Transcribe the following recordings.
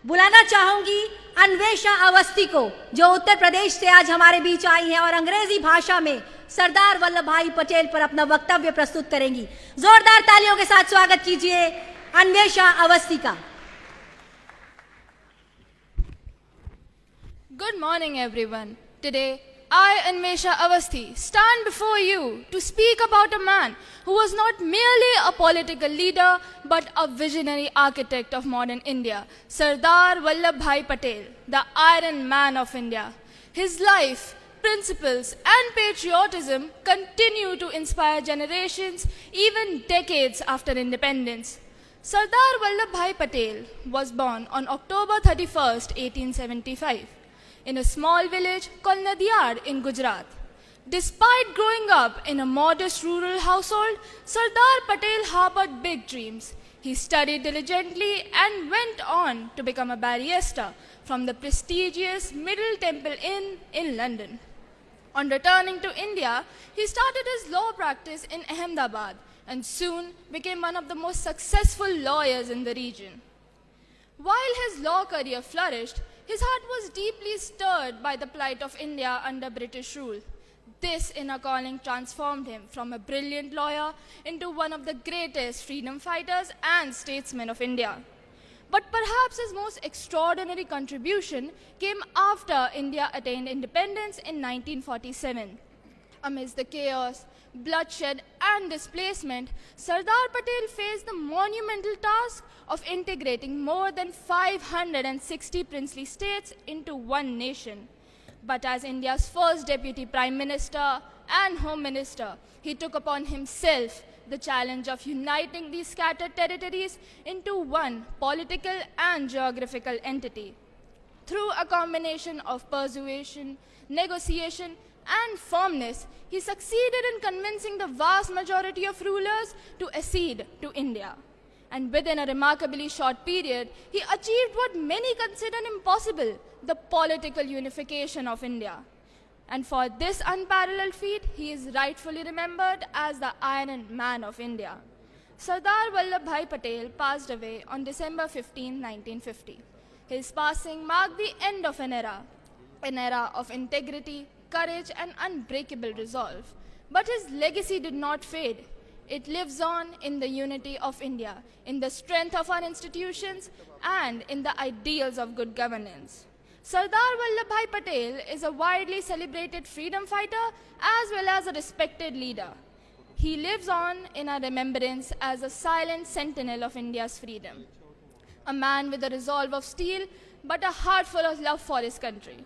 बुलाना चाहूंगी अन्वेषा अवस्थी को, जो उत्तर प्रदेश से आज हमारे बीच आई हैं और अंग्रेजी भाषा में सरदार वल्लभ भाई पटेल पर अपना वक्तव्य प्रस्तुत करेंगी। जोरदार तालियों के साथ स्वागत कीजिए अन्वेषा अवस्थी का। Good morning, everyone. Today, I, Anvesha Avasthi, stand before you to speak about a man who was not merely a political leader but a visionary architect of modern India, Sardar Vallabhbhai Patel, the Iron Man of India. His life, principles, and patriotism continue to inspire generations even decades after independence. Sardar Vallabhbhai Patel was born on October 31st, 1875. In a small village called Nadiyar in Gujarat. Despite growing up in a modest rural household, Sardar Patel harbored big dreams. He studied diligently and went on to become a barrister from the prestigious Middle Temple Inn in London. On returning to India, he started his law practice in Ahmedabad and soon became one of the most successful lawyers in the region. While his law career flourished, his heart was deeply stirred by the plight of India under British rule. This inner calling transformed him from a brilliant lawyer into one of the greatest freedom fighters and statesmen of India. But perhaps his most extraordinary contribution came after India attained independence in 1947. Amidst the chaos, bloodshed and displacement, Sardar Patel faced the monumental task of integrating more than 560 princely states into one nation. But as India's first deputy prime minister and home minister, he took upon himself the challenge of uniting these scattered territories into one political and geographical entity. Through a combination of persuasion, negotiation, and firmness, he succeeded in convincing the vast majority of rulers to accede to India. And within a remarkably short period, he achieved what many considered impossible, the political unification of India. And for this unparalleled feat, he is rightfully remembered as the Iron Man of India. Sardar Vallabhbhai Patel passed away on December 15, 1950. His passing marked the end of an era of integrity, courage, and unbreakable resolve. But his legacy did not fade. It lives on in the unity of India, in the strength of our institutions, and in the ideals of good governance. Sardar Vallabhbhai Patel is a widely celebrated freedom fighter as well as a respected leader. He lives on in our remembrance as a silent sentinel of India's freedom. A man with a resolve of steel, but a heart full of love for his country.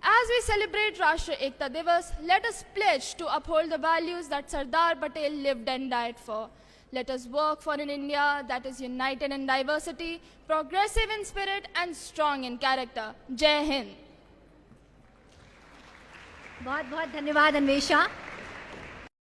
As we celebrate Rashtriya Ekta Divas, let us pledge to uphold the values that Sardar Patel lived and died for. Let us work for an India that is united in diversity, progressive in spirit, and strong in character. Jai Hind. बहुत बहुत धन्यवाद अन्वेषा।